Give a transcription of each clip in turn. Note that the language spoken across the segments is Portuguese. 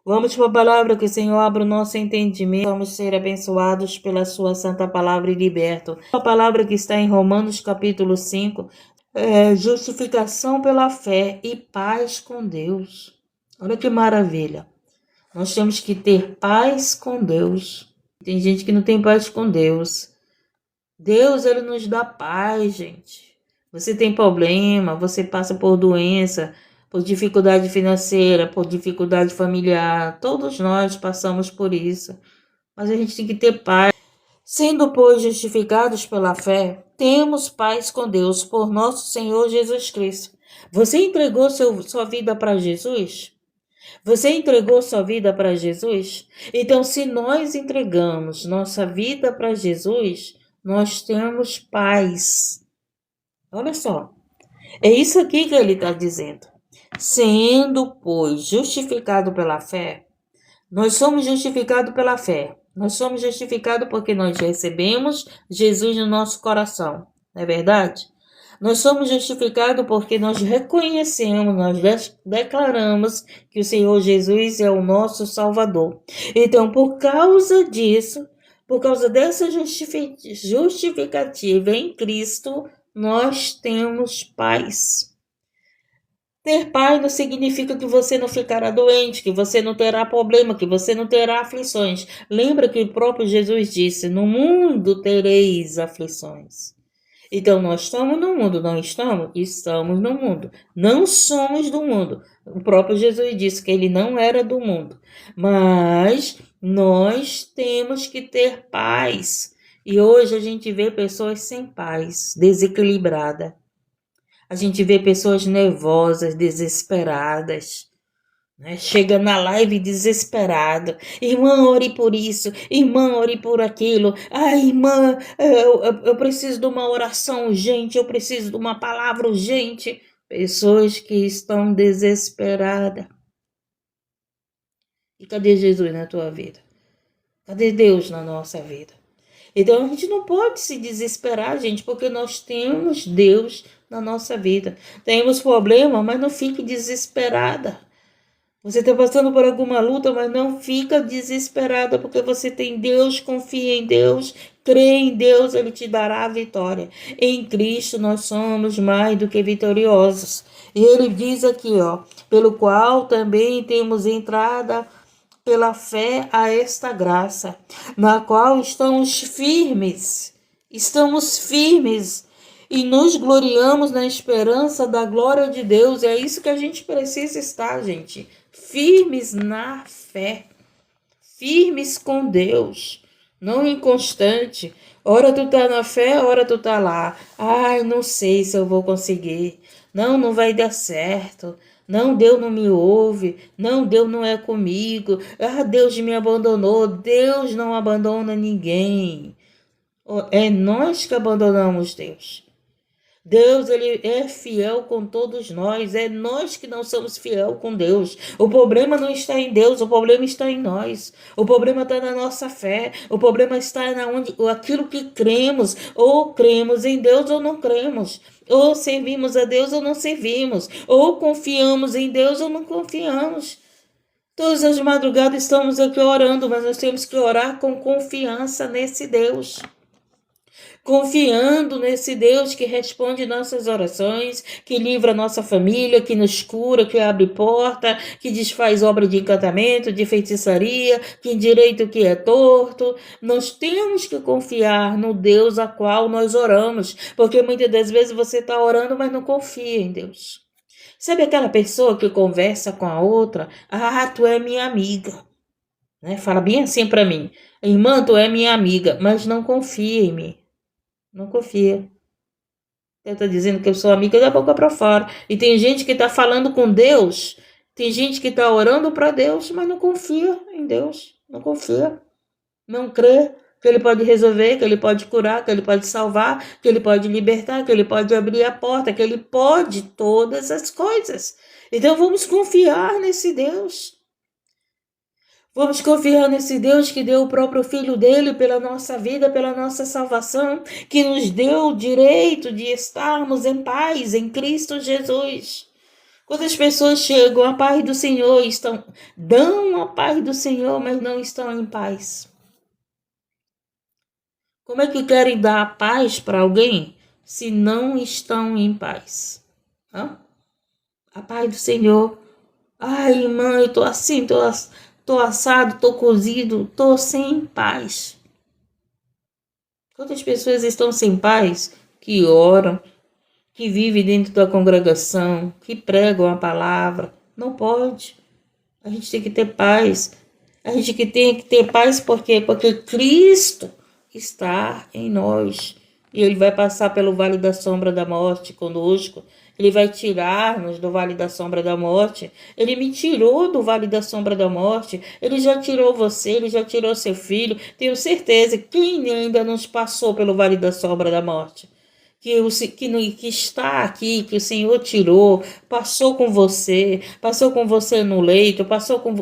Vamos para a palavra, que o Senhor abra o nosso entendimento. Vamos ser abençoados pela sua santa palavra e libertos. A palavra que está em Romanos capítulo 5 é justificação pela fé e paz com Deus. Olha que maravilha. Nós temos que ter paz com Deus. Tem gente que não tem paz com Deus. Deus, ele nos dá paz, gente. Você tem problema, você passa por doença, por dificuldade financeira, por dificuldade familiar. Todos nós passamos por isso. Mas a gente tem que ter paz. Sendo, pois, justificados pela fé, temos paz com Deus por nosso Senhor Jesus Cristo. Você entregou sua vida para Jesus? Você entregou sua vida para Jesus? Então, se nós entregamos nossa vida para Jesus, nós temos paz. Olha só, é isso aqui que ele está dizendo. Sendo, pois, justificado pela fé, nós somos justificados pela fé. Nós somos justificados porque nós recebemos Jesus no nosso coração. Não é verdade? Nós somos justificados porque nós reconhecemos, nós declaramos que o Senhor Jesus é o nosso Salvador. Então, por causa disso, por causa dessa justificativa em Cristo, nós temos paz. Ter paz não significa que você não ficará doente, que você não terá problema, que você não terá aflições. Lembra que o próprio Jesus disse: no mundo tereis aflições. Então, nós estamos no mundo, não estamos? Estamos no mundo. Não somos do mundo. O próprio Jesus disse que ele não era do mundo. Mas nós temos que ter paz. E hoje a gente vê pessoas sem paz, desequilibradas. A gente vê pessoas nervosas, desesperadas. Chega na live desesperado. Irmã, ore por isso. Irmã, ore por aquilo. Irmã, eu preciso de uma oração urgente. Eu preciso de uma palavra urgente. Pessoas que estão desesperadas. E cadê Jesus na tua vida? Cadê Deus na nossa vida? Então a gente não pode se desesperar, gente, porque nós temos Deus na nossa vida. Temos problema, mas não fique desesperada. Você está passando por alguma luta, mas não fica desesperada, porque você tem Deus, confia em Deus, crê em Deus, Ele te dará a vitória. Em Cristo nós somos mais do que vitoriosos. E Ele diz aqui, pelo qual também temos entrada pela fé a esta graça, na qual estamos firmes e nos gloriamos na esperança da glória de Deus. É isso que a gente precisa estar, gente. Firmes na fé, firmes com Deus, não inconstante. Ora tu tá na fé, ora tu tá lá. Não sei se eu vou conseguir. Não vai dar certo. Não, Deus não me ouve. Não, Deus não é comigo. Deus me abandonou. Deus não abandona ninguém. É nós que abandonamos Deus. Deus, ele é fiel com todos nós. É nós que não somos fiel com Deus. O problema não está em Deus, o problema está em nós. O problema está na nossa fé. O problema está aquilo que cremos. Ou cremos em Deus ou não cremos. Ou servimos a Deus ou não servimos. Ou confiamos em Deus ou não confiamos. Todas as madrugadas estamos aqui orando, mas nós temos que orar com confiança nesse Deus. Confiando nesse Deus que responde nossas orações, que livra nossa família, que nos cura, que abre porta, que desfaz obra de encantamento, de feitiçaria, que endireita o que é torto. Nós temos que confiar no Deus a qual nós oramos, porque muitas das vezes você está orando, mas não confia em Deus. Sabe aquela pessoa que conversa com a outra? Tu é minha amiga. Fala bem assim para mim. Irmã, tu é minha amiga, mas não confia em mim. Não confia. Eu estou dizendo que eu sou amiga da boca para fora. E tem gente que está falando com Deus. Tem gente que está orando para Deus, mas não confia em Deus. Não confia. Não crê que Ele pode resolver, que Ele pode curar, que Ele pode salvar, que Ele pode libertar, que Ele pode abrir a porta, que Ele pode todas as coisas. Então vamos confiar nesse Deus. Vamos confiar nesse Deus que deu o próprio Filho dele pela nossa vida, pela nossa salvação, que nos deu o direito de estarmos em paz em Cristo Jesus. Quantas pessoas chegam à paz do Senhor e dão a paz do Senhor, mas não estão em paz? Como é que querem dar a paz para alguém se não estão em paz? Hã? A paz do Senhor. Ai, irmã, eu tô assim, tô assado, tô cozido, tô sem paz. Quantas pessoas estão sem paz que oram, que vivem dentro da congregação, que pregam a palavra? Não pode. A gente tem que ter paz. A gente tem que ter paz por quê? Porque Cristo está em nós. E Ele vai passar pelo vale da sombra da morte conosco. Ele vai tirar-nos do vale da sombra da morte. Ele me tirou do vale da sombra da morte. Ele já tirou você, ele já tirou seu filho. Tenho certeza que quem ainda não passou pelo vale da sombra da morte, que está aqui, que o Senhor tirou, passou com você no leito,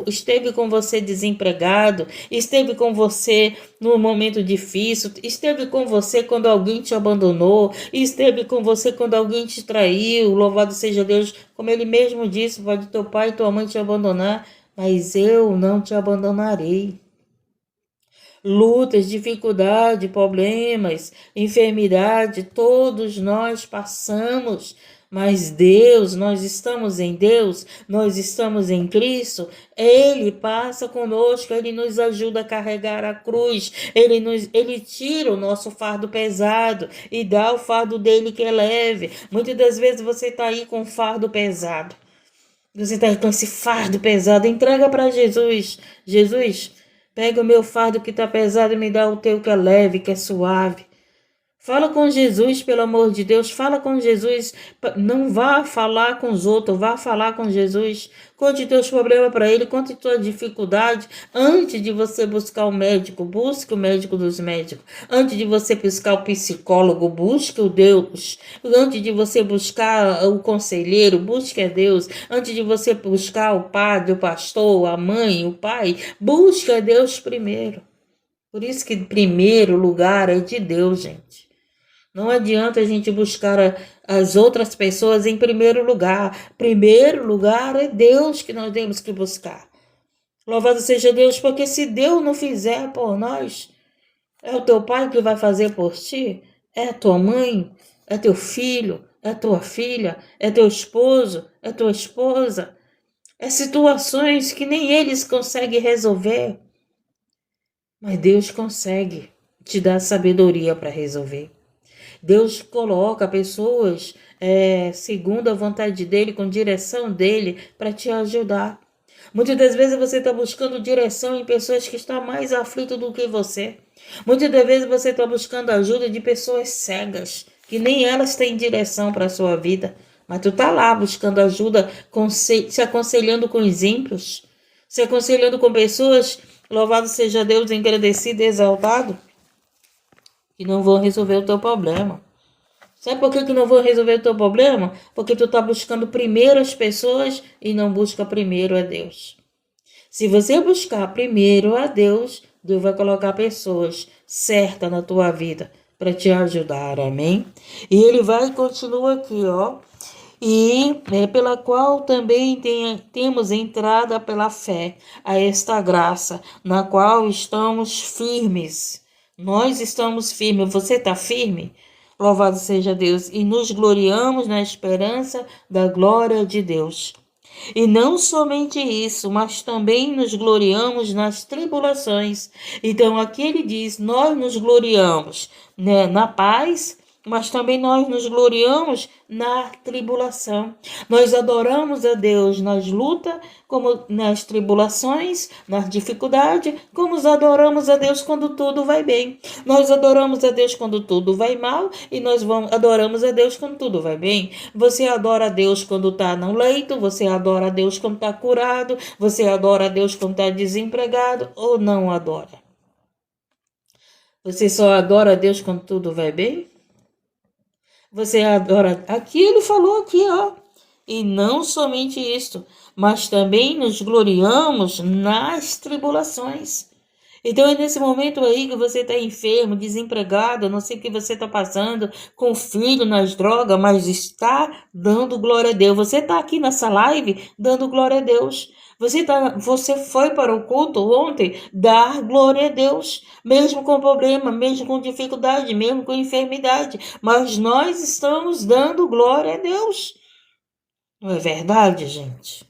esteve com você desempregado, esteve com você no momento difícil, esteve com você quando alguém te abandonou, esteve com você quando alguém te traiu. Louvado seja Deus, como Ele mesmo disse: pode teu pai e tua mãe te abandonar, mas eu não te abandonarei. Lutas, dificuldade, problemas, enfermidade, todos nós passamos, mas Deus, nós estamos em Deus, nós estamos em Cristo. Ele passa conosco, Ele nos ajuda a carregar a cruz, Ele tira o nosso fardo pesado e dá o fardo dele que é leve. Muitas das vezes você está aí com fardo pesado, você está com esse fardo pesado, entrega para Jesus. Jesus, pega o meu fardo que está pesado e me dá o teu que é leve, que é suave. Fala com Jesus, pelo amor de Deus. Fala com Jesus. Não vá falar com os outros, vá falar com Jesus. Conte teus problemas para Ele, conte tua dificuldade. Antes de você buscar o médico, busque o médico dos médicos. Antes de você buscar o psicólogo, busque o Deus. Antes de você buscar o conselheiro, busque a Deus. Antes de você buscar o padre, o pastor, a mãe, o pai, busque a Deus primeiro. Por isso que primeiro lugar é de Deus, gente. Não adianta a gente buscar as outras pessoas em primeiro lugar. Primeiro lugar é Deus que nós temos que buscar. Louvado seja Deus, porque se Deus não fizer por nós, é o teu pai que vai fazer por ti, é a tua mãe, é teu filho, é tua filha, é teu esposo, é tua esposa. É situações que nem eles conseguem resolver, mas Deus consegue te dar sabedoria para resolver. Deus coloca pessoas segundo a vontade dele, com direção dele, para te ajudar. Muitas das vezes você está buscando direção em pessoas que estão mais aflitas do que você. Muitas das vezes você está buscando ajuda de pessoas cegas, que nem elas têm direção para a sua vida. Mas tu está lá buscando ajuda, se aconselhando com os ímpios, se aconselhando com pessoas, louvado seja Deus, engrandecido e exaltado, que não vão resolver o teu problema. Sabe por que não vão resolver o teu problema? Porque tu está buscando primeiro as pessoas e não busca primeiro a Deus. Se você buscar primeiro a Deus, Deus vai colocar pessoas certas na tua vida para te ajudar, amém? E ele vai e continua aqui, ó. E pela qual também temos entrada pela fé a esta graça, na qual estamos firmes. Nós estamos firmes. Você está firme? Louvado seja Deus. E nos gloriamos na esperança da glória de Deus. E não somente isso, mas também nos gloriamos nas tribulações. Então aqui ele diz, nós nos gloriamos, né, na paz, mas também nós nos gloriamos na tribulação. Nós adoramos a Deus nas lutas, como nas tribulações, nas dificuldades, como adoramos a Deus quando tudo vai bem. Nós adoramos a Deus quando tudo vai mal e nós adoramos a Deus quando tudo vai bem. Você adora a Deus quando está no leito, você adora a Deus quando está curado, você adora a Deus quando está desempregado ou não adora? Você só adora a Deus quando tudo vai bem? Você adora. Aqui ele falou aqui, ó. E não somente isto, mas também nos gloriamos nas tribulações. Então é nesse momento aí que você está enfermo, desempregado, não sei o que você está passando, com filho nas drogas, mas está dando glória a Deus. Você está aqui nessa live dando glória a Deus. Você foi para o culto ontem dar glória a Deus, mesmo com problema, mesmo com dificuldade, mesmo com enfermidade. Mas nós estamos dando glória a Deus. Não é verdade, gente?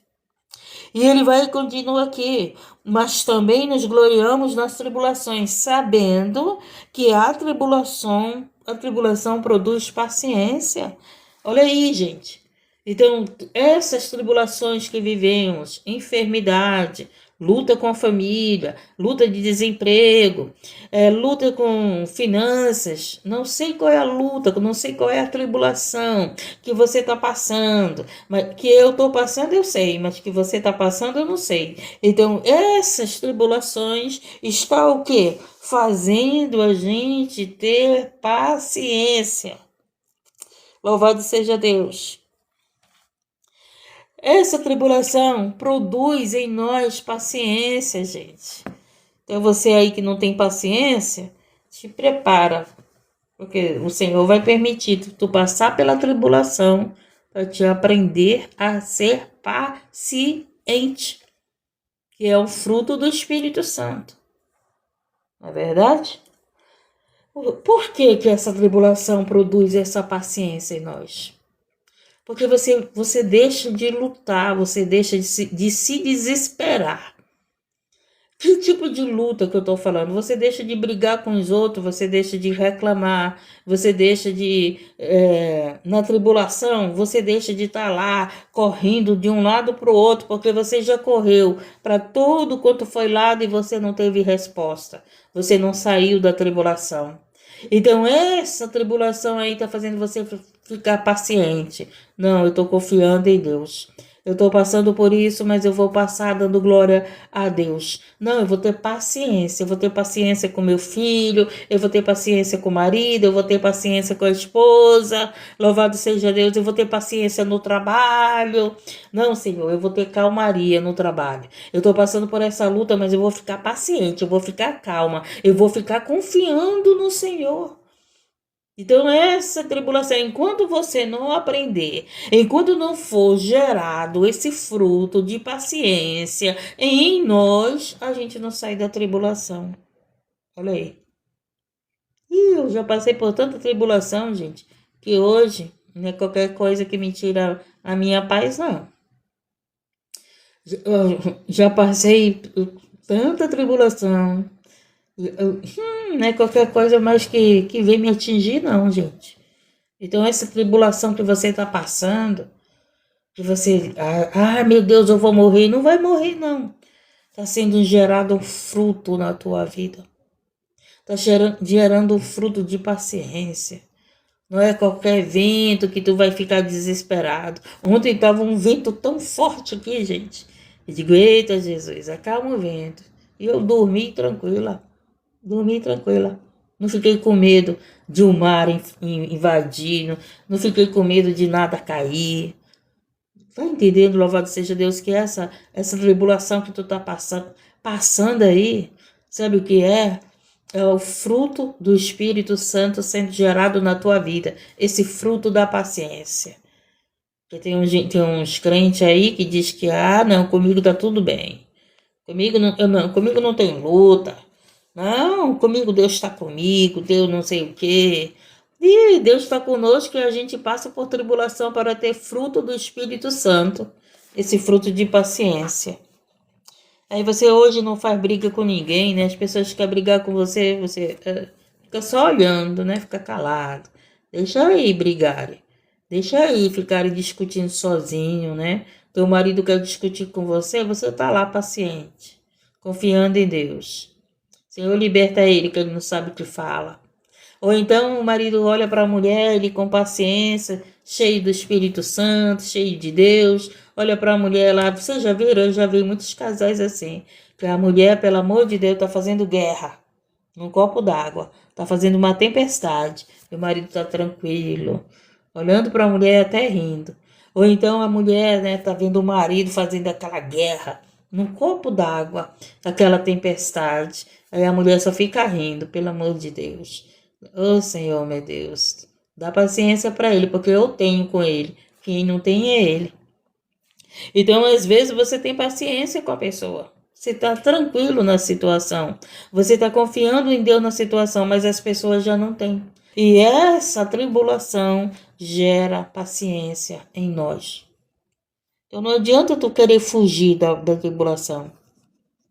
E ele vai e continua aqui. Mas também nos gloriamos nas tribulações, sabendo que a tribulação produz paciência. Olha aí, gente. Então, essas tribulações que vivemos, enfermidade, luta com a família, luta de desemprego, luta com finanças, não sei qual é a luta, não sei qual é a tribulação que você está passando, mas que eu estou passando eu sei, mas que você está passando eu não sei. Então, essas tribulações está o quê? Fazendo a gente ter paciência. Louvado seja Deus. Essa tribulação produz em nós paciência, gente. Então você aí que não tem paciência, te prepara, porque o Senhor vai permitir tu passar pela tribulação para te aprender a ser paciente, que é o fruto do Espírito Santo. Não é verdade? Por que essa tribulação produz essa paciência em nós? Porque você deixa de lutar, você deixa de se desesperar. Que tipo de luta que eu estou falando? Você deixa de brigar com os outros, você deixa de reclamar, você deixa de, na tribulação, você deixa de estar lá correndo de um lado para o outro, porque você já correu para todo quanto foi lado e você não teve resposta. Você não saiu da tribulação. Então essa tribulação aí está fazendo você ficar paciente. Não, eu estou confiando em Deus. Eu estou passando por isso, mas eu vou passar dando glória a Deus. Não, eu vou ter paciência. Eu vou ter paciência com meu filho, eu vou ter paciência com o marido, eu vou ter paciência com a esposa. Louvado seja Deus, eu vou ter paciência no trabalho. Não, Senhor, eu vou ter calmaria no trabalho. Eu estou passando por essa luta, mas eu vou ficar paciente, eu vou ficar calma, eu vou ficar confiando no Senhor. Então, essa tribulação, enquanto você não aprender, enquanto não for gerado esse fruto de paciência em nós, a gente não sai da tribulação. Olha aí. E eu já passei por tanta tribulação, gente, que hoje não é qualquer coisa que me tira a minha paz, não. Já passei por tanta tribulação. Não é qualquer coisa mais que vem me atingir, não, gente. Então, essa tribulação que você está passando, que você, meu Deus, eu vou morrer. Não vai morrer, não. Está sendo gerado um fruto na tua vida. Está gerando um fruto de paciência. Não é qualquer vento que tu vai ficar desesperado. Ontem estava um vento tão forte aqui, gente. Eu digo, eita Jesus, acalma o vento. E eu dormi tranquila. Não fiquei com medo de um mar invadir, não fiquei com medo de nada cair. Tá entendendo, louvado seja Deus, que essa tribulação que tu tá passando aí, sabe o que é? É o fruto do Espírito Santo sendo gerado na tua vida, esse fruto da paciência. Porque tem uns crentes aí que diz que, não, comigo tá tudo bem. Comigo não tem luta. Não, comigo Deus está comigo, Deus não sei o quê. E Deus está conosco e a gente passa por tribulação para ter fruto do Espírito Santo. Esse fruto de paciência. Aí você hoje não faz briga com ninguém, né? As pessoas querem brigar com você, você fica só olhando, né? Fica calado. Deixa aí brigarem. Deixa aí ficarem discutindo sozinho, né? Teu marido quer discutir com você, você tá lá paciente, confiando em Deus. Senhor, liberta ele, que ele não sabe o que fala. Ou então o marido olha para a mulher, ele com paciência, cheio do Espírito Santo, cheio de Deus, olha para a mulher lá. Você já viram? Eu já vi muitos casais assim, que a mulher, pelo amor de Deus, está fazendo guerra num copo d'água, está fazendo uma tempestade, e o marido está tranquilo, olhando para a mulher até rindo. Ou então a mulher, né, tá vendo o marido fazendo aquela guerra, num copo d'água, aquela tempestade. Aí a mulher só fica rindo, pelo amor de Deus. Ô Senhor, meu Deus, dá paciência para ele, porque eu tenho com ele. Quem não tem é ele. Então, às vezes, você tem paciência com a pessoa. Você está tranquilo na situação. Você está confiando em Deus na situação, mas as pessoas já não têm. E essa tribulação gera paciência em nós. Então, não adianta tu querer fugir da tribulação.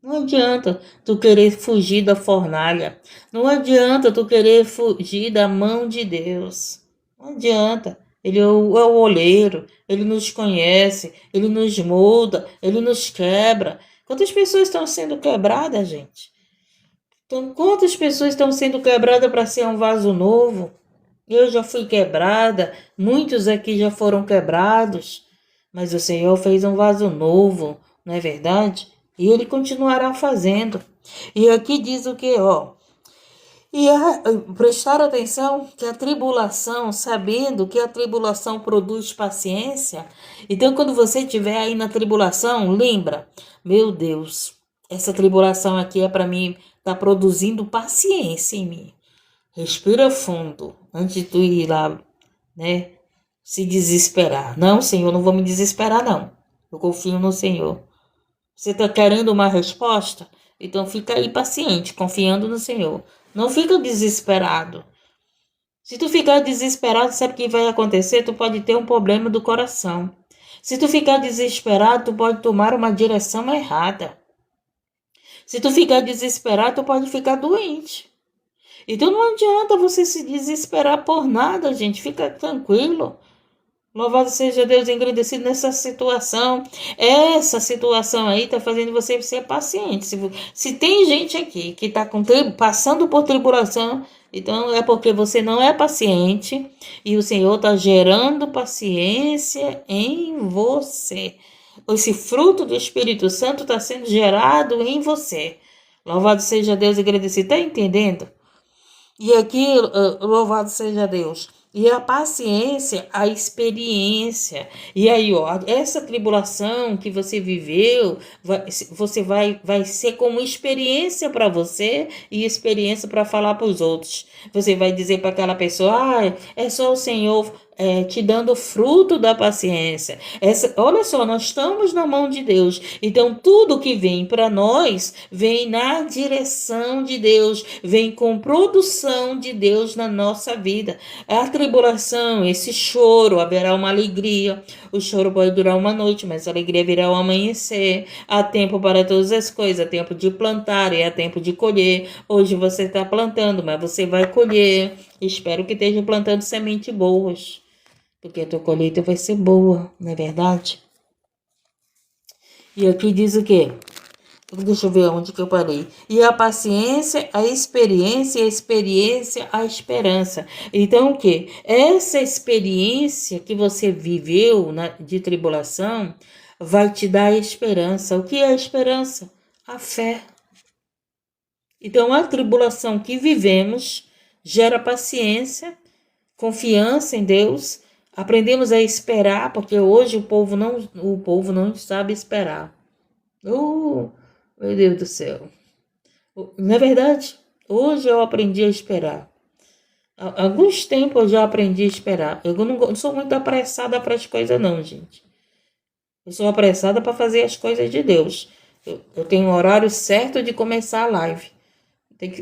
Não adianta tu querer fugir da fornalha. Não adianta tu querer fugir da mão de Deus. Não adianta. Ele é o oleiro, ele nos conhece, ele nos molda, ele nos quebra. Quantas pessoas estão sendo quebradas, gente? Então, quantas pessoas estão sendo quebradas para ser um vaso novo? Eu já fui quebrada, muitos aqui já foram quebrados, mas o Senhor fez um vaso novo, não é verdade? E Ele continuará fazendo. E aqui diz o que, ó? Prestar atenção que a tribulação, sabendo que a tribulação produz paciência. Então, quando você estiver aí na tribulação, lembra, meu Deus, essa tribulação aqui é para mim, tá produzindo paciência em mim. Respira fundo antes de tu ir lá, né? Se desesperar. Não, Senhor, não vou me desesperar, não. Eu confio no Senhor. Você está querendo uma resposta? Então fica aí paciente, confiando no Senhor. Não fica desesperado. Se tu ficar desesperado, sabe o que vai acontecer? Tu pode ter um problema do coração. Se tu ficar desesperado, tu pode tomar uma direção errada. Se tu ficar desesperado, tu pode ficar doente. Então não adianta você se desesperar por nada, gente. Fica tranquilo. Louvado seja Deus, engrandecido nessa situação. Essa situação aí está fazendo você ser paciente. Se tem gente aqui que está passando por tribulação, então é porque você não é paciente e o Senhor está gerando paciência em você. Esse fruto do Espírito Santo está sendo gerado em você. Louvado seja Deus, engrandecido. Está entendendo? E aqui, louvado seja Deus. E a paciência, a experiência. E aí, ó, essa tribulação que você viveu, você vai ser como experiência para você e experiência para falar para os outros. Você vai dizer para aquela pessoa, é só o Senhor te dando fruto da paciência. Olha só, nós estamos na mão de Deus. Então, tudo que vem para nós, vem na direção de Deus, vem com produção de Deus na nossa vida. A tribulação, esse choro, haverá uma alegria. O choro pode durar uma noite, mas a alegria virá ao amanhecer. Há tempo para todas as coisas, há tempo de plantar e há tempo de colher. Hoje você está plantando, mas você vai colher. Espero que esteja plantando sementes boas, porque a tua colheita vai ser boa, não é verdade? E aqui diz o quê? Deixa eu ver onde que eu parei. E a paciência, a experiência, a esperança. Então, o quê? Essa experiência que você viveu de tribulação vai te dar esperança. O que é a esperança? A fé. Então, a tribulação que vivemos gera paciência, confiança em Deus. Aprendemos a esperar, porque hoje o povo não sabe esperar. Meu Deus do céu. Não é verdade? Hoje eu aprendi a esperar. Há alguns tempos eu já aprendi a esperar. Eu não sou muito apressada para as coisas não, gente. Eu sou apressada para fazer as coisas de Deus. Eu tenho um horário certo de começar a live.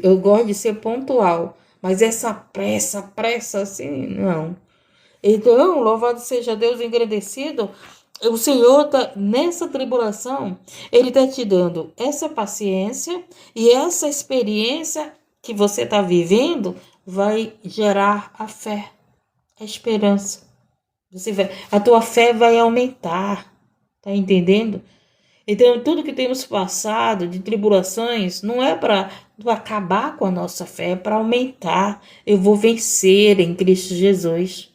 Eu gosto de ser pontual. Mas essa pressa assim, não. Então, louvado seja Deus, engrandecido. O Senhor está nessa tribulação, Ele está te dando essa paciência e essa experiência que você está vivendo vai gerar a fé, a esperança. A tua fé vai aumentar, tá entendendo? Então, tudo que temos passado de tribulações não é para acabar com a nossa fé, é para aumentar. Eu vou vencer em Cristo Jesus.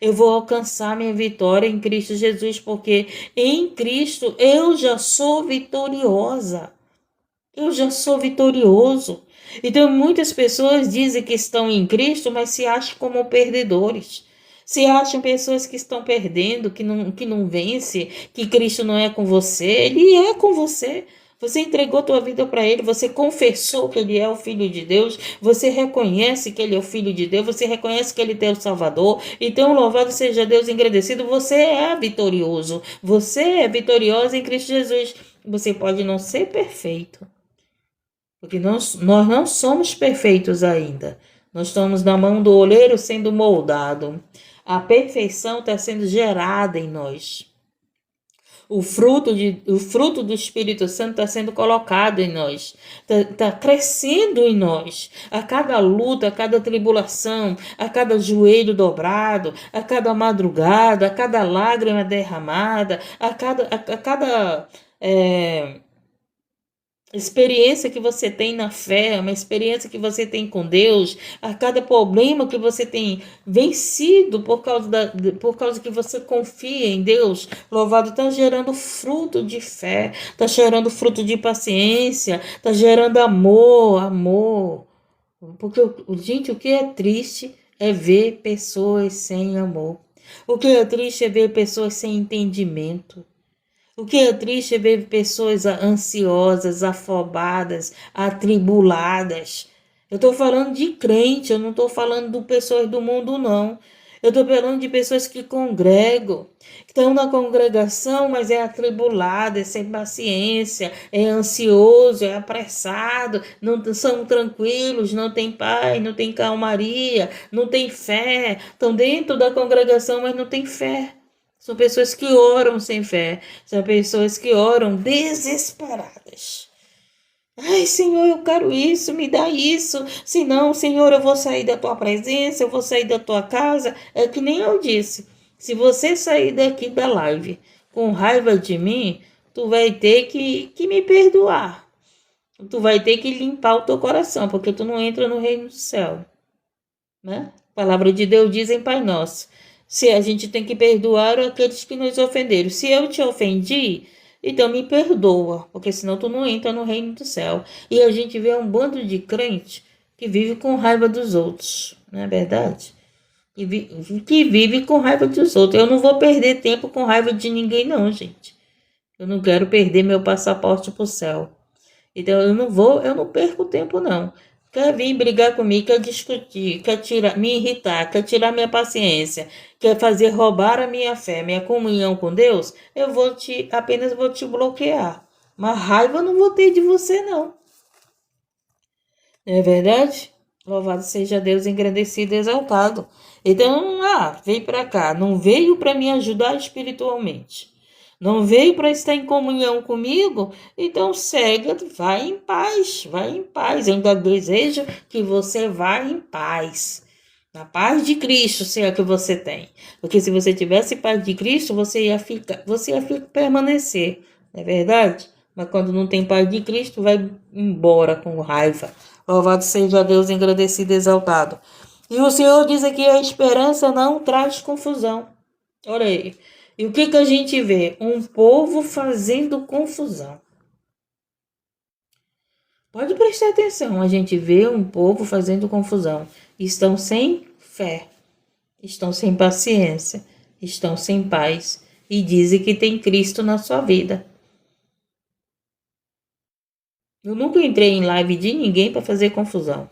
Eu vou alcançar minha vitória em Cristo Jesus, porque em Cristo eu já sou vitoriosa. Eu já sou vitorioso. Então, muitas pessoas dizem que estão em Cristo, mas se acham como perdedores. Se acham pessoas que estão perdendo, que não vence, que Cristo não é com você, Ele é com você. Você entregou tua vida para Ele, você confessou que Ele é o Filho de Deus, você reconhece que Ele é o Filho de Deus, você reconhece que Ele é o Salvador. Então, louvado seja Deus, engrandecido, você é vitorioso, você é vitoriosa em Cristo Jesus. Você pode não ser perfeito, porque nós não somos perfeitos ainda. Nós estamos na mão do oleiro sendo moldado. A perfeição está sendo gerada em nós. O fruto do Espírito Santo está sendo colocado em nós, está crescendo em nós. A cada luta, a cada tribulação, a cada joelho dobrado, a cada madrugada, a cada lágrima derramada, a cada experiência que você tem na fé, uma experiência que você tem com Deus, a cada problema que você tem vencido por causa que você confia em Deus, louvado, está gerando fruto de fé, está gerando fruto de paciência, está gerando amor. Porque, gente, o que é triste é ver pessoas sem amor. O que é triste é ver pessoas sem entendimento. O que é triste é ver pessoas ansiosas, afobadas, atribuladas. Eu estou falando de crente, eu não estou falando de pessoas do mundo, não. Eu estou falando de pessoas que congregam, que estão na congregação, mas é atribulado, é sem paciência, é ansioso, é apressado, não são tranquilos, não tem paz, não tem calmaria, não tem fé. Estão dentro da congregação, mas não tem fé. São pessoas que oram sem fé. São pessoas que oram desesperadas. Ai, Senhor, eu quero isso, me dá isso. Senão, Senhor, eu vou sair da tua presença, eu vou sair da tua casa. É que nem eu disse. Se você sair daqui da live com raiva de mim, tu vai ter que me perdoar. Tu vai ter que limpar o teu coração, porque tu não entra no reino do céu. Né? A palavra de Deus diz em Pai Nosso. Se a gente tem que perdoar aqueles que nos ofenderam. Se eu te ofendi, então me perdoa, porque senão tu não entra no reino do céu. E a gente vê um bando de crente que vive com raiva dos outros, não é verdade? Que vive com raiva dos outros. Eu não vou perder tempo com raiva de ninguém, não, gente. Eu não quero perder meu passaporte pro céu. Então eu não perco tempo, não. Quer vir brigar comigo, quer discutir, quer me irritar, quer tirar minha paciência, quer fazer roubar a minha fé, minha comunhão com Deus, eu apenas vou te bloquear. Mas raiva eu não vou ter de você, não. Não é verdade? Louvado seja Deus, engrandecido e exaltado. Então, veio para cá, não veio para me ajudar espiritualmente. Não veio para estar em comunhão comigo? Então segue, vai em paz, vai em paz. Eu ainda desejo que você vá em paz. Na paz de Cristo, se é a que você tem. Porque se você tivesse paz de Cristo, você ia permanecer. Não é verdade? Mas quando não tem paz de Cristo, vai embora com raiva. Louvado seja Deus, engrandecido e exaltado. E o Senhor diz aqui, a esperança não traz confusão. Olha aí. E o que a gente vê? Um povo fazendo confusão. Pode prestar atenção, a gente vê um povo fazendo confusão. Estão sem fé, estão sem paciência, estão sem paz e dizem que tem Cristo na sua vida. Eu nunca entrei em live de ninguém para fazer confusão.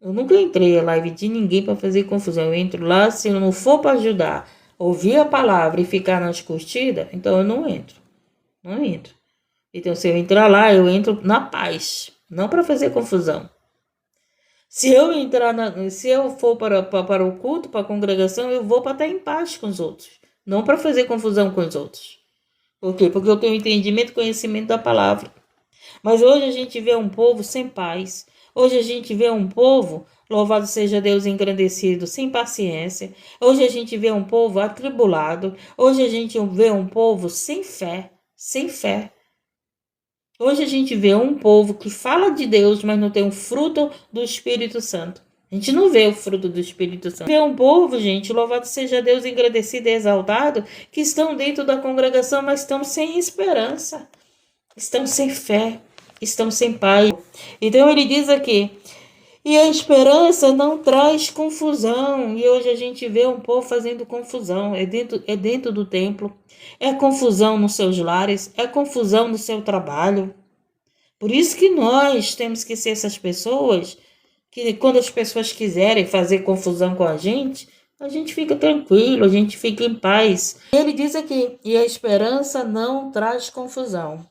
Eu nunca entrei em live de ninguém para fazer confusão. Eu entro lá, se não for para ajudar, ouvir a palavra e ficar nas curtidas, então eu não entro. Não entro. Então, se eu entrar lá, eu entro na paz, não para fazer confusão. Se eu for para o culto, para a congregação, eu vou para estar em paz com os outros, não para fazer confusão com os outros. Por quê? Porque eu tenho entendimento e conhecimento da palavra. Mas hoje a gente vê um povo sem paz. Hoje a gente vê um povo, louvado seja Deus, engrandecido, sem paciência. Hoje a gente vê um povo atribulado. Hoje a gente vê um povo sem fé, sem fé. Hoje a gente vê um povo que fala de Deus, mas não tem o fruto do Espírito Santo. A gente não vê o fruto do Espírito Santo. Vê um povo, gente, louvado seja Deus, engrandecido e exaltado, que estão dentro da congregação, mas estão sem esperança. Estão sem fé, estão sem paz. Então ele diz aqui, E a esperança não traz confusão. E hoje a gente vê um povo fazendo confusão. É dentro do templo. É confusão nos seus lares. É confusão no seu trabalho. Por isso que nós temos que ser essas pessoas que quando as pessoas quiserem fazer confusão com a gente fica tranquilo, a gente fica em paz. Ele diz aqui, e a esperança não traz confusão.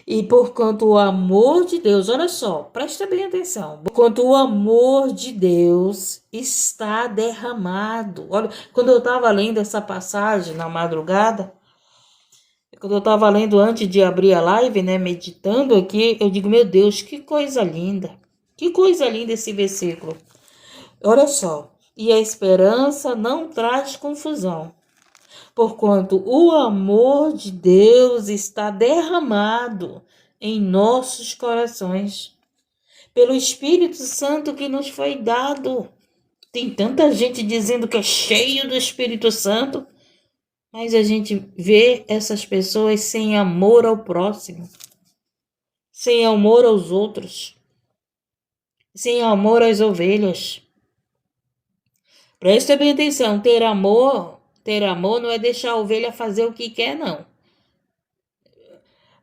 E porquanto o amor de Deus, olha só, presta bem atenção. Porquanto o amor de Deus está derramado. Olha, quando eu estava lendo essa passagem na madrugada, quando eu estava lendo antes de abrir a live, né, meditando aqui, eu digo, meu Deus, que coisa linda. Que coisa linda esse versículo. Olha só. E a esperança não traz confusão, porquanto o amor de Deus está derramado em nossos corações, pelo Espírito Santo que nos foi dado. Tem tanta gente dizendo que é cheio do Espírito Santo, mas a gente vê essas pessoas sem amor ao próximo, sem amor aos outros, sem amor às ovelhas. Presta bem atenção, ter amor não é deixar a ovelha fazer o que quer, não.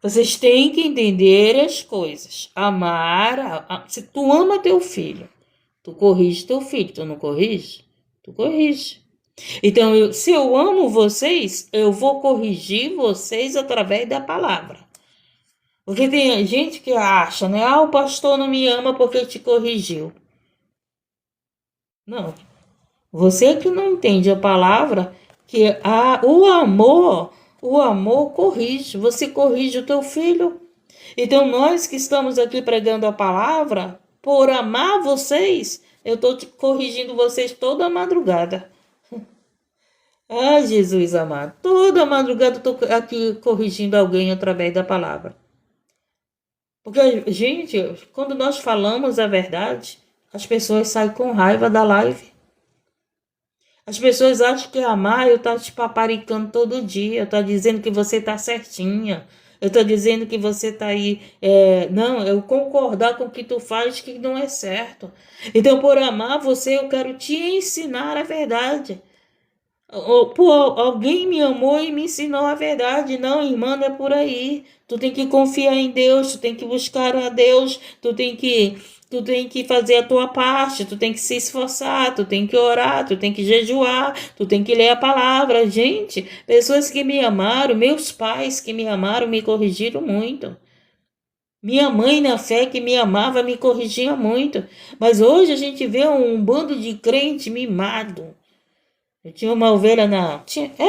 Vocês têm que entender as coisas. Amar, se tu ama teu filho, tu corrige teu filho, tu não corrige? Tu corrige. Então, se eu amo vocês, eu vou corrigir vocês através da palavra. Porque tem gente que acha, né? Ah, o pastor não me ama porque te corrigiu. Não. Você que não entende a palavra, que o amor corrige. Você corrige o teu filho. Então, nós que estamos aqui pregando a palavra, por amar vocês, eu estou corrigindo vocês toda a madrugada. Ah, Jesus amado, toda madrugada eu estou aqui corrigindo alguém através da palavra. Porque, gente, quando nós falamos a verdade, as pessoas saem com raiva da live. As pessoas acham que amar eu estou te paparicando todo dia, eu estou dizendo que você está certinha, eu estou dizendo que você está aí. Não, eu concordar com o que tu faz que não é certo. Então, por amar você, eu quero te ensinar a verdade. Alguém me amou e me ensinou a verdade. Não, irmã, não é por aí. Tu tem que confiar em Deus, tu tem que buscar a Deus, tu tem que fazer a tua parte, tu tem que se esforçar, tu tem que orar, tu tem que jejuar, tu tem que ler a palavra. Gente, pessoas que me amaram, meus pais que me amaram, me corrigiram muito. Minha mãe na fé que me amava me corrigia muito. Mas hoje a gente vê um bando de crente mimado. Eu tinha uma ovelha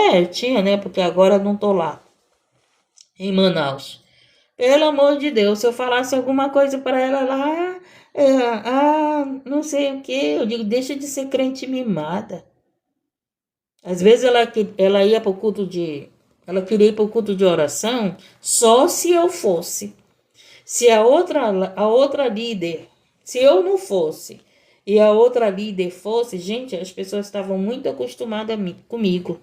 eu tinha, né? Porque agora eu não tô lá, em Manaus. Pelo amor de Deus, se eu falasse alguma coisa para ela lá, não sei o que, eu digo, deixa de ser crente mimada. Às vezes ela ia para o culto ela queria ir para o culto de oração só se eu fosse. Se a outra líder, se eu não fosse e a outra líder fosse, gente, as pessoas estavam muito acostumadas comigo.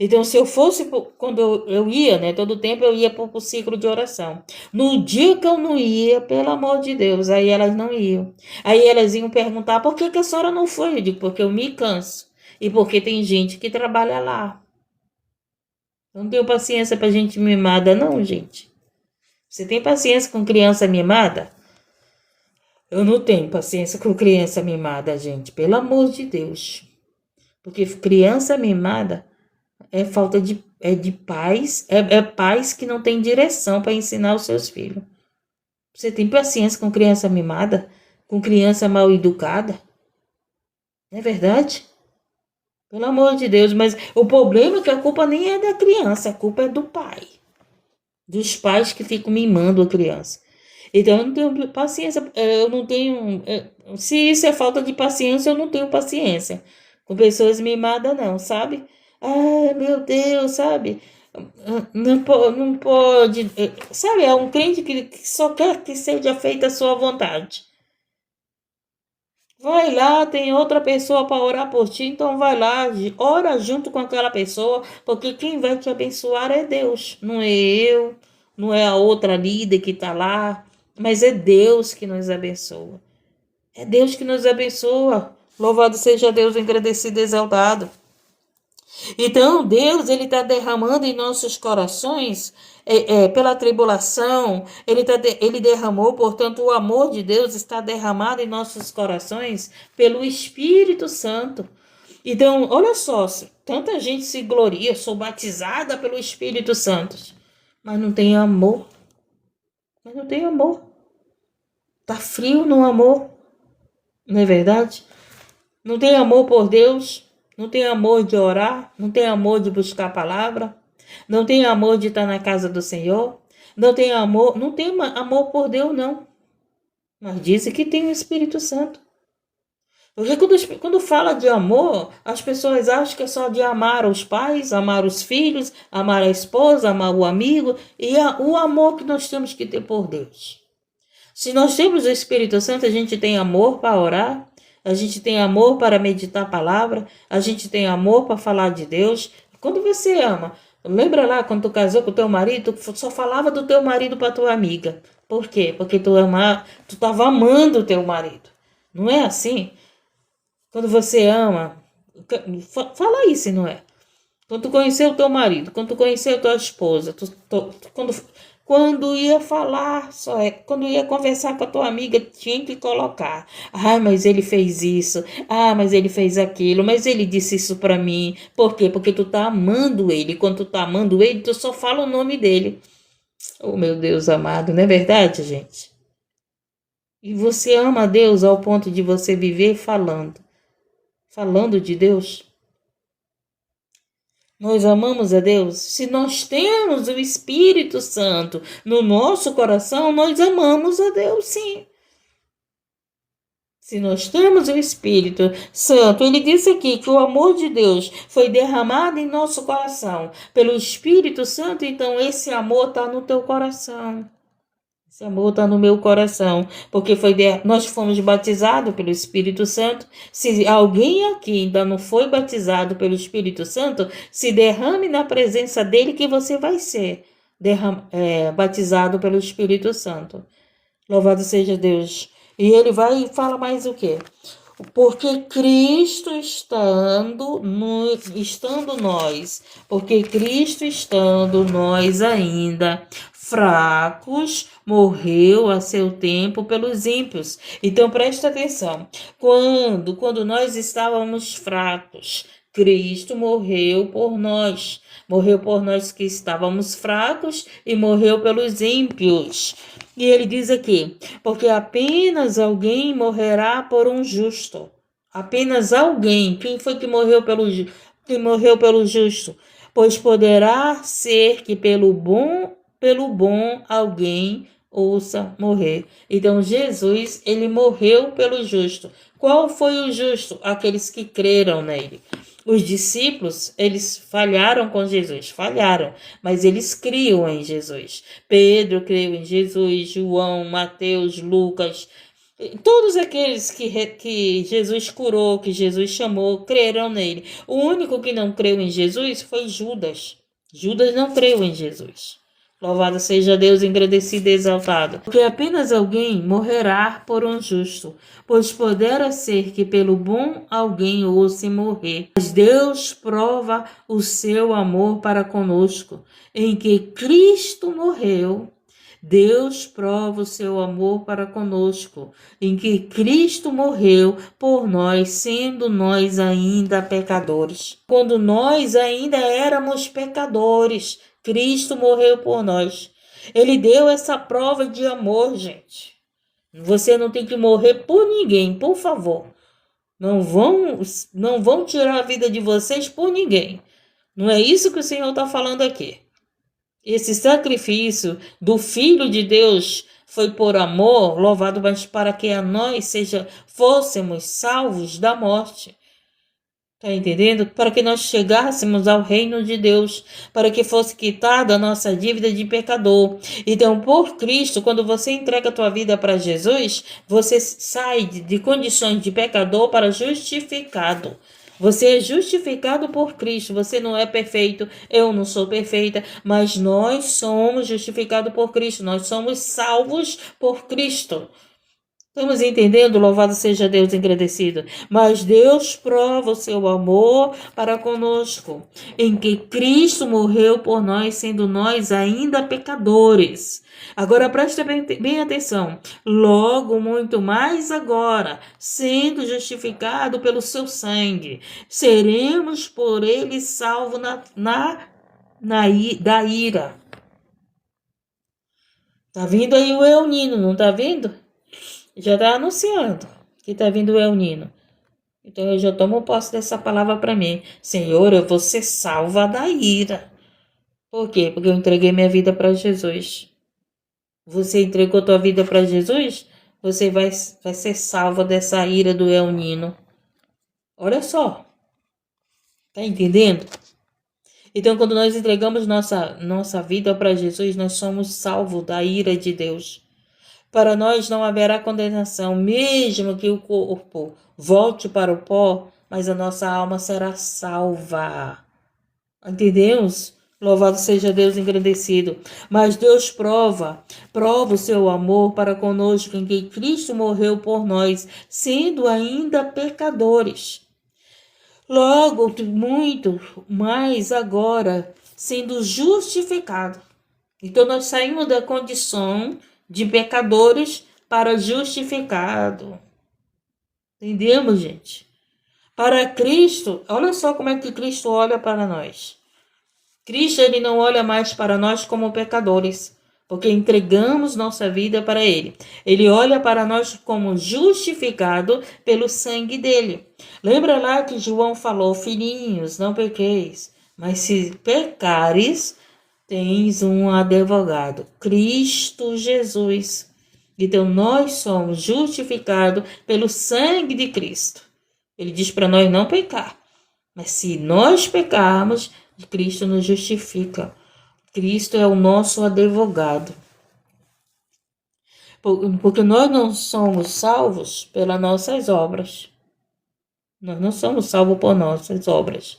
Então, se eu fosse, quando eu ia, né, todo tempo eu ia para o ciclo de oração. No dia que eu não ia, pelo amor de Deus, aí elas não iam. Aí elas iam perguntar, por que que a senhora não foi? Eu digo, porque eu me canso. E porque tem gente que trabalha lá. Eu não tenho paciência para gente mimada, não, gente. Você tem paciência com criança mimada? Eu não tenho paciência com criança mimada, gente. Pelo amor de Deus. Porque criança mimada é falta de pais. É pais que não têm direção para ensinar os seus filhos. Você tem paciência com criança mimada? Com criança mal educada? Não é verdade? Pelo amor de Deus. Mas o problema é que a culpa nem é da criança. A culpa é do pai. Dos pais que ficam mimando a criança. Então, eu não tenho paciência, eu não tenho. Se isso é falta de paciência, eu não tenho paciência com pessoas mimadas, não, sabe? Ai, meu Deus, sabe? Não pode. Sabe, é um crente que só quer que seja feita a sua vontade. Vai lá, tem outra pessoa para orar por ti, então vai lá, ora junto com aquela pessoa, porque quem vai te abençoar é Deus, não é eu, não é a outra líder que está lá, mas é Deus que nos abençoa. É Deus que nos abençoa. Louvado seja Deus, agradecido e exaltado. Então, Deus, ele está derramando em nossos corações, pela tribulação, ele derramou, portanto, o amor de Deus está derramado em nossos corações pelo Espírito Santo. Então, olha só, tanta gente se gloria, sou batizada pelo Espírito Santo, mas não tem amor. Mas não tem amor. Tá frio no amor, não é verdade? Não tem amor por Deus, não tem amor de orar, não tem amor de buscar a palavra, não tem amor de estar na casa do Senhor, não tem amor por Deus, não. Mas dizem que tem o Espírito Santo. Porque quando fala de amor, as pessoas acham que é só de amar os pais, amar os filhos, amar a esposa, amar o amigo, e o amor que nós temos que ter por Deus. Se nós temos o Espírito Santo, a gente tem amor para orar, a gente tem amor para meditar a palavra, a gente tem amor para falar de Deus. Quando você ama, lembra lá quando tu casou com o teu marido, tu só falava do teu marido para tua amiga. Por quê? Porque tu estava amando o teu marido. Não é assim? Quando você ama, fala aí se não é. Quando tu conheceu o teu marido, quando tu conheceu a tua esposa, quando ia falar, quando ia conversar com a tua amiga, tinha que colocar. Ah, mas ele fez isso. Ah, mas ele fez aquilo. Mas ele disse isso pra mim. Por quê? Porque tu tá amando ele. Quando tu tá amando ele, tu só fala o nome dele. Oh, meu Deus amado, não é verdade, gente? E você ama a Deus ao ponto de você viver falando de Deus? Nós amamos a Deus? Se nós temos o Espírito Santo no nosso coração, nós amamos a Deus, sim. Se nós temos o Espírito Santo, ele disse aqui que o amor de Deus foi derramado em nosso coração pelo Espírito Santo, então esse amor está no teu coração. Esse amor está no meu coração, porque nós fomos batizados pelo Espírito Santo. Se alguém aqui ainda não foi batizado pelo Espírito Santo, se derrame na presença dele que você vai ser batizado pelo Espírito Santo. Louvado seja Deus. E ele vai e fala mais o quê? Porque Cristo estando nós ainda fracos, morreu a seu tempo pelos ímpios. Então presta atenção. Quando nós estávamos fracos, Cristo morreu por nós. Morreu por nós que estávamos fracos e morreu pelos ímpios. E ele diz aqui, porque apenas alguém morrerá por um justo. Apenas alguém. Quem foi que morreu pelo justo? Pois poderá ser que pelo bom alguém ouça morrer. Então Jesus, ele morreu pelo justo. Qual foi o justo? Aqueles que creram nele. Os discípulos, eles falharam com Jesus, mas eles criam em Jesus. Pedro creu em Jesus, João, Mateus, Lucas, todos aqueles que Jesus curou, que Jesus chamou, creram nele. O único que não creu em Jesus foi Judas. Judas não creu em Jesus. Louvado seja Deus, engrandecido e exaltado. Porque apenas alguém morrerá por um justo, pois poderá ser que pelo bom alguém ouse morrer. Mas Deus prova o seu amor para conosco, em que Cristo morreu. Deus prova o seu amor para conosco, em que Cristo morreu por nós, sendo nós ainda pecadores. Quando nós ainda éramos pecadores, Cristo morreu por nós. Ele deu essa prova de amor, gente. Você não tem que morrer por ninguém, por favor. Não vão tirar a vida de vocês por ninguém. Não é isso que o Senhor está falando aqui. Esse sacrifício do Filho de Deus foi por amor, louvado, mas para que a nós fôssemos salvos da morte. Está entendendo? Para que nós chegássemos ao reino de Deus, para que fosse quitada a nossa dívida de pecador. Então, por Cristo, quando você entrega a tua vida para Jesus, você sai de condições de pecador para justificado. Você é justificado por Cristo. Você não é perfeito, eu não sou perfeita, mas nós somos justificados por Cristo. Nós somos salvos por Cristo. Estamos entendendo? Louvado seja Deus, agradecido. Mas Deus prova o seu amor para conosco, em que Cristo morreu por nós, sendo nós ainda pecadores. Agora preste bem atenção. Logo, muito mais agora, sendo justificado pelo seu sangue, seremos por ele salvos da ira. Tá vindo aí o El Nino, não tá vindo? Já está anunciando que está vindo o El Nino. Então eu já tomo posse dessa palavra para mim. Senhor, eu vou ser salva da ira. Por quê? Porque eu entreguei minha vida para Jesus. Você entregou tua vida para Jesus? Você vai ser salva dessa ira do El Nino. Olha só. Tá entendendo? Então, quando nós entregamos nossa vida para Jesus, nós somos salvos da ira de Deus. Para nós não haverá condenação, mesmo que o corpo volte para o pó, mas a nossa alma será salva. Entendemos? Louvado seja Deus, engrandecido. Mas Deus prova o seu amor para conosco, em que Cristo morreu por nós, sendo ainda pecadores. Logo, muito mais agora, sendo justificado. Então, nós saímos da condição de pecadores para justificado. Entendemos, gente? Para Cristo, olha só como é que Cristo olha para nós. Cristo, ele não olha mais para nós como pecadores, porque entregamos nossa vida para ele. Ele olha para nós como justificado pelo sangue dele. Lembra lá que João falou, filhinhos, não pequeis, mas se pecares, tens um advogado, Cristo Jesus. Então, nós somos justificados pelo sangue de Cristo. Ele diz para nós não pecar. Mas se nós pecarmos, Cristo nos justifica. Cristo é o nosso advogado. Porque nós não somos salvos pelas nossas obras. Nós não somos salvos por nossas obras.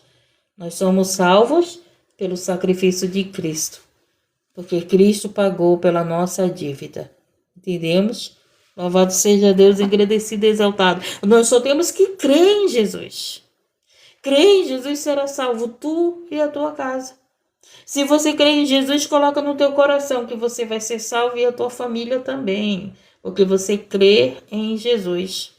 Nós somos salvos pelo sacrifício de Cristo, porque Cristo pagou pela nossa dívida. Entendemos? Louvado seja Deus, agradecido e exaltado. Nós só temos que crer em Jesus. Crer em Jesus, será salvo tu e a tua casa. Se você crer em Jesus, coloca no teu coração que você vai ser salvo e a tua família também, porque você crê em Jesus.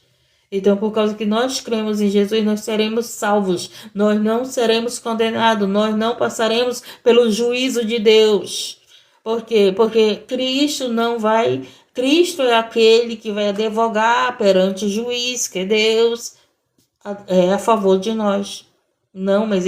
Então, por causa que nós cremos em Jesus, nós seremos salvos. Nós não seremos condenados. Nós não passaremos pelo juízo de Deus. Por quê? Porque Cristo não vai... Cristo é aquele que vai advogar perante o juiz, que é Deus, é a favor de nós. Não, mas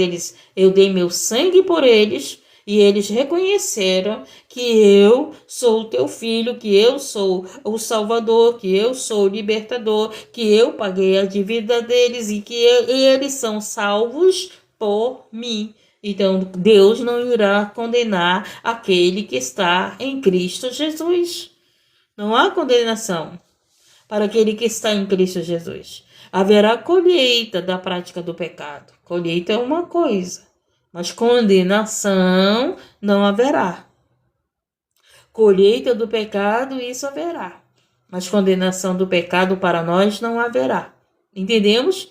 eu dei meu sangue por eles... E eles reconheceram que eu sou o teu filho, que eu sou o Salvador, que eu sou o libertador, que eu paguei a dívida deles e que eles são salvos por mim. Então, Deus não irá condenar aquele que está em Cristo Jesus. Não há condenação para aquele que está em Cristo Jesus. Haverá colheita da prática do pecado. Colheita é uma coisa. Mas condenação não haverá. Colheita do pecado, isso haverá. Mas condenação do pecado para nós não haverá. Entendemos?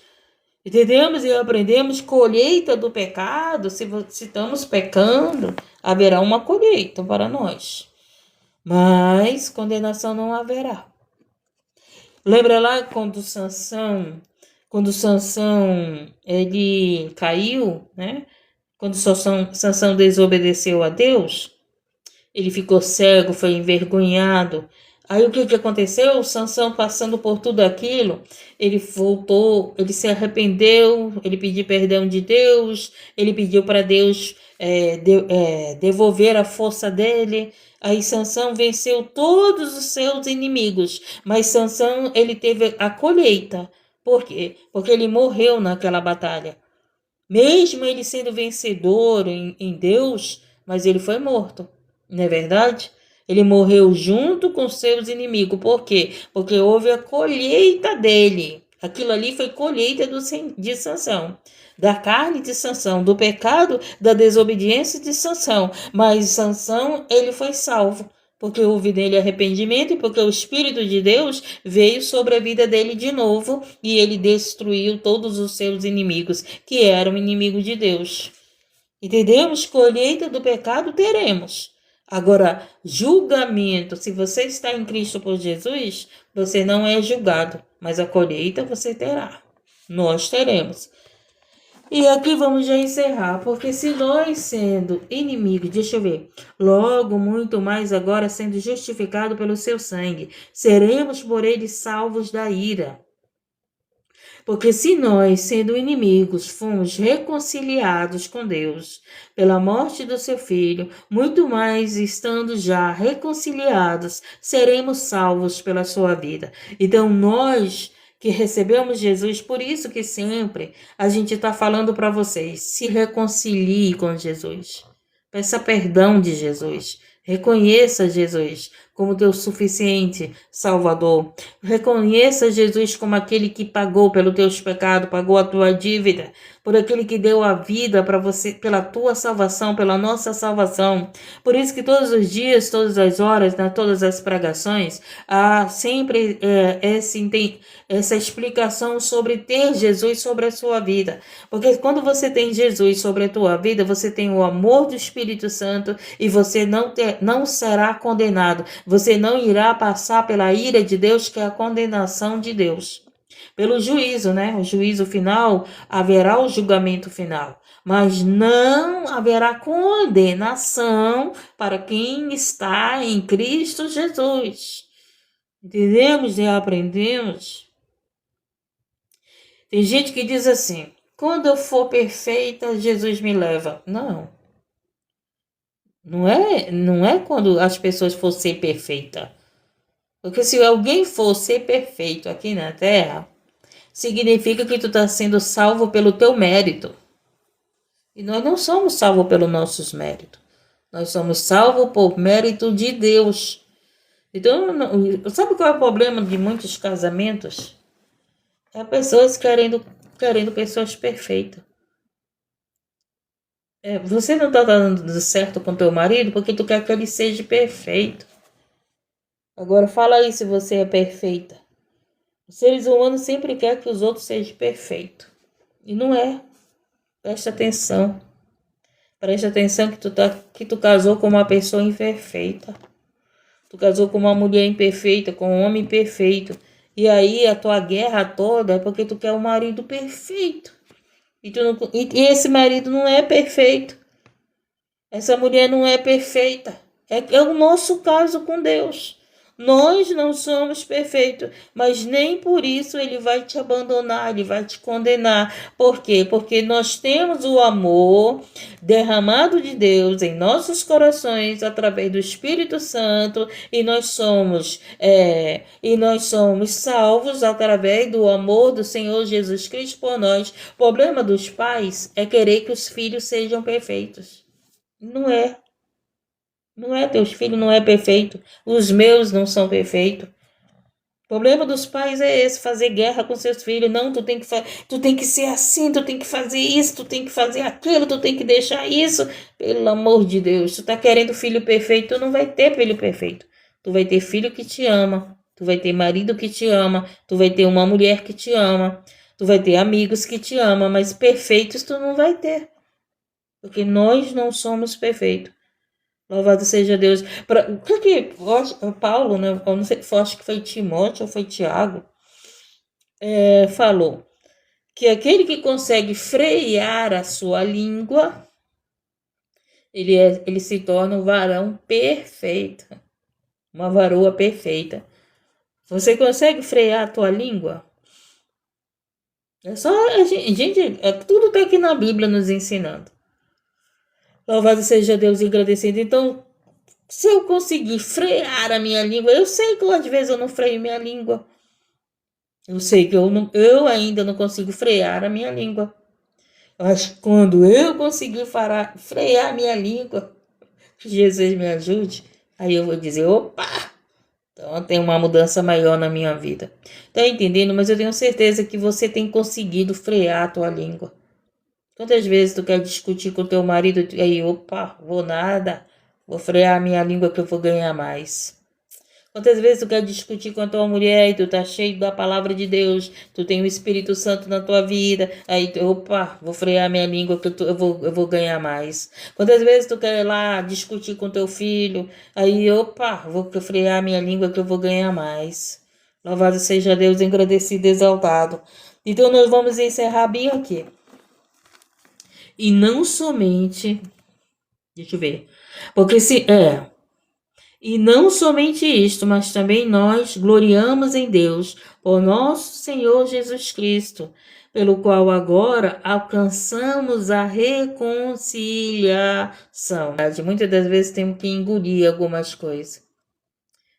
Entendemos e aprendemos colheita do pecado. Se estamos pecando, haverá uma colheita para nós. Mas condenação não haverá. Lembra lá quando Sansão ele caiu, né? Quando Sansão desobedeceu a Deus, ele ficou cego, foi envergonhado. Aí o que aconteceu? Sansão, passando por tudo aquilo, ele voltou, ele se arrependeu, ele pediu perdão de Deus, ele pediu para Deus devolver a força dele. Aí Sansão venceu todos os seus inimigos, mas Sansão, ele teve a colheita. Por quê? Porque ele morreu naquela batalha. Mesmo ele sendo vencedor em Deus, mas ele foi morto, não é verdade? Ele morreu junto com seus inimigos. Por quê? Porque houve a colheita dele. Aquilo ali foi colheita de Sansão. Da carne de Sansão, do pecado, da desobediência de Sansão. Mas Sansão, ele foi salvo. porque houve nele arrependimento e porque o Espírito de Deus veio sobre a vida dele de novo e ele destruiu todos os seus inimigos, que eram inimigos de Deus. Entendemos? Colheita do pecado teremos. Agora, julgamento, se você está em Cristo por Jesus, você não é julgado, mas a colheita você terá. Nós teremos. E aqui vamos já encerrar, porque se nós sendo inimigos, deixa eu ver, logo muito mais agora sendo justificado pelo seu sangue, seremos por ele salvos da ira. Porque se nós, sendo inimigos, fomos reconciliados com Deus pela morte do seu Filho, muito mais estando já reconciliados, seremos salvos pela sua vida. Então nós que recebemos Jesus, por isso que sempre a gente está falando para vocês, se reconcilie com Jesus. Peça perdão de Jesus. Reconheça Jesus como teu suficiente Salvador. Reconheça Jesus como aquele que pagou pelos teus pecados, pagou a tua dívida, por aquele que deu a vida para você, pela tua salvação, pela nossa salvação. Por isso que todos os dias, todas as horas, todas as pregações, há sempre essa explicação sobre ter Jesus sobre a sua vida. Porque quando você tem Jesus sobre a tua vida, você tem o amor do Espírito Santo e você não será condenado. Você não irá passar pela ira de Deus, que é a condenação de Deus. Pelo juízo, né? O juízo final, haverá o julgamento final. Mas não haverá condenação para quem está em Cristo Jesus. Entendemos e aprendemos? Tem gente que diz assim, quando eu for perfeita, Jesus me leva. Não. Não é quando as pessoas for ser perfeitas. Porque se alguém for ser perfeito aqui na Terra, significa que tu está sendo salvo pelo teu mérito. E nós não somos salvos pelos nossos méritos. Nós somos salvos por mérito de Deus. Então, sabe qual é o problema de muitos casamentos? É pessoas querendo pessoas perfeitas. Você não está dando certo com teu marido porque tu quer que ele seja perfeito. Agora fala aí se você é perfeita. Os seres humanos sempre querem que os outros sejam perfeitos. E não é. Presta atenção. Presta atenção que tu casou com uma pessoa imperfeita. Tu casou com uma mulher imperfeita, com um homem perfeito. E aí a tua guerra toda é porque tu quer um marido perfeito. E esse marido não é perfeito. Essa mulher não é perfeita. É o nosso caso com Deus. Nós não somos perfeitos, mas nem por isso ele vai te abandonar, ele vai te condenar. Por quê? Porque nós temos o amor derramado de Deus em nossos corações através do Espírito Santo e nós somos salvos através do amor do Senhor Jesus Cristo por nós. O problema dos pais é querer que os filhos sejam perfeitos. Não é. Não é, teus filhos não é perfeito. Os meus não são perfeitos. O problema dos pais é esse, fazer guerra com seus filhos. Não, tu tem que ser assim, tu tem que fazer isso, tu tem que fazer aquilo, tu tem que deixar isso. Pelo amor de Deus, tu tá querendo filho perfeito, tu não vai ter filho perfeito. Tu vai ter filho que te ama, tu vai ter marido que te ama, tu vai ter uma mulher que te ama, tu vai ter amigos que te amam, mas perfeitos tu não vai ter. Porque nós não somos perfeitos. Louvado seja Deus. Paulo, né? Eu não sei, acho que foi Timóteo ou foi Tiago, falou que aquele que consegue frear a sua língua, ele se torna um varão perfeito, uma varoa perfeita. Você consegue frear a tua língua? É só gente, tudo está aqui na Bíblia nos ensinando. Louvado seja Deus e agradecido. Então, se eu conseguir frear a minha língua, eu sei que às vezes eu não freio minha língua. Eu sei que eu ainda não consigo frear a minha língua. Mas quando eu conseguir frear a minha língua, que Jesus me ajude, aí eu vou dizer, opa, então tem uma mudança maior na minha vida. Tá entendendo? Mas eu tenho certeza que você tem conseguido frear a tua língua. Quantas vezes tu quer discutir com teu marido e aí, opa, vou nada, Vou frear a minha língua que eu vou ganhar mais. Quantas vezes tu quer discutir com a tua mulher e tu tá cheio da palavra de Deus, tu tem o Espírito Santo na tua vida, aí opa, vou frear minha língua que eu vou ganhar mais. Quantas vezes tu quer ir lá discutir com teu filho, aí opa, vou frear minha língua que eu vou ganhar mais. Louvado seja Deus, engrandecido e exaltado. Então nós vamos encerrar bem aqui. E não somente, deixa eu ver, porque e não somente isto, mas também nós gloriamos em Deus, por nosso Senhor Jesus Cristo, pelo qual agora alcançamos a reconciliação. Muitas das vezes temos que engolir algumas coisas.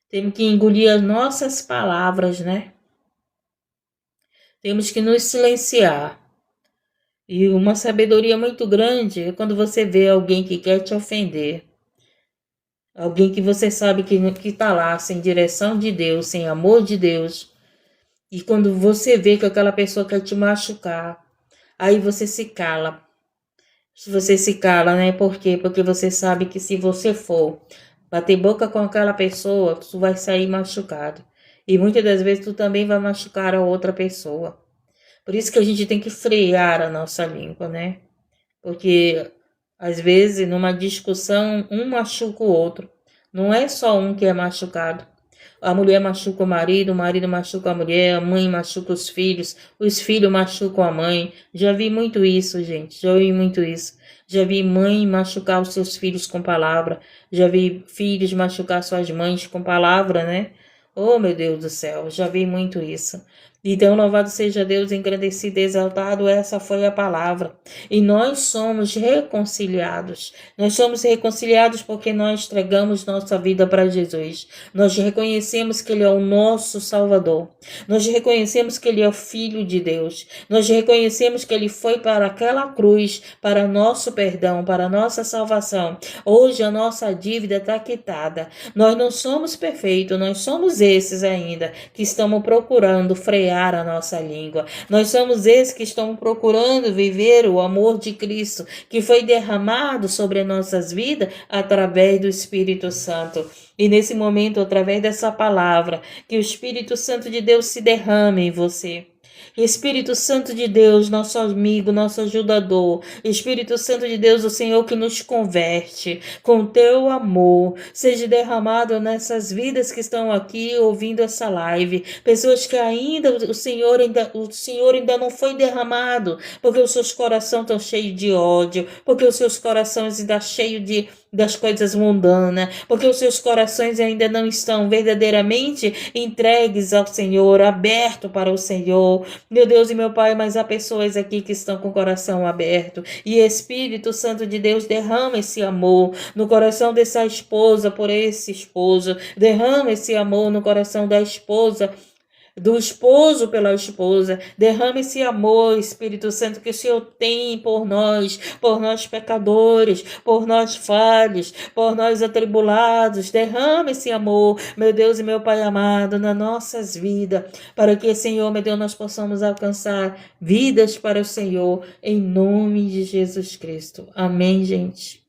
Temos que engolir as nossas palavras, né? Temos que nos silenciar. E uma sabedoria muito grande é quando você vê alguém que quer te ofender. Alguém que você sabe que está lá sem direção de Deus, sem amor de Deus. E quando você vê que aquela pessoa quer te machucar, aí você se cala. Você se cala, né? Por quê? Porque você sabe que se você for bater boca com aquela pessoa, tu vai sair machucado. E muitas das vezes tu também vai machucar a outra pessoa. Por isso que a gente tem que frear a nossa língua, né? Porque às vezes numa discussão um machuca o outro. Não é só um que é machucado. A mulher machuca o marido machuca a mulher, a mãe machuca os filhos machucam a mãe. Já vi muito isso, gente. Já vi muito isso. Já vi mãe machucar os seus filhos com palavra. Já vi filhos machucar suas mães com palavra, né? Oh, meu Deus do céu, já vi muito isso. Então, louvado seja Deus, engrandecido e exaltado, essa foi a palavra. E nós somos reconciliados. Nós somos reconciliados porque nós entregamos nossa vida para Jesus. Nós reconhecemos que Ele é o nosso Salvador. Nós reconhecemos que Ele é o Filho de Deus. Nós reconhecemos que Ele foi para aquela cruz, para nosso perdão, para nossa salvação. Hoje a nossa dívida está quitada. Nós não somos perfeitos, nós somos esses ainda que estamos procurando frear a nossa língua. Nós somos esses que estamos procurando viver o amor de Cristo que foi derramado sobre as nossas vidas através do Espírito Santo. E nesse momento, através dessa palavra, que o Espírito Santo de Deus se derrame em você. Espírito Santo de Deus, nosso amigo, nosso ajudador. Espírito Santo de Deus, o Senhor que nos converte com teu amor. Seja derramado nessas vidas que estão aqui ouvindo essa live. Pessoas que ainda o Senhor ainda não foi derramado, porque os seus corações estão cheios de ódio, porque os seus corações ainda cheios das coisas mundanas, porque os seus corações ainda não estão verdadeiramente entregues ao Senhor, aberto para o Senhor. Meu Deus e meu Pai, mas há pessoas aqui que estão com o coração aberto. E Espírito Santo de Deus, derrama esse amor no coração dessa esposa por esse esposo. Derrama esse amor no coração da esposa, do esposo pela esposa. Derrama esse amor, Espírito Santo, que o Senhor tem por nós pecadores, por nós falhos, por nós atribulados. Derrama esse amor, meu Deus e meu Pai amado, nas nossas vidas, para que, Senhor, meu Deus, nós possamos alcançar vidas para o Senhor, em nome de Jesus Cristo. Amém, gente.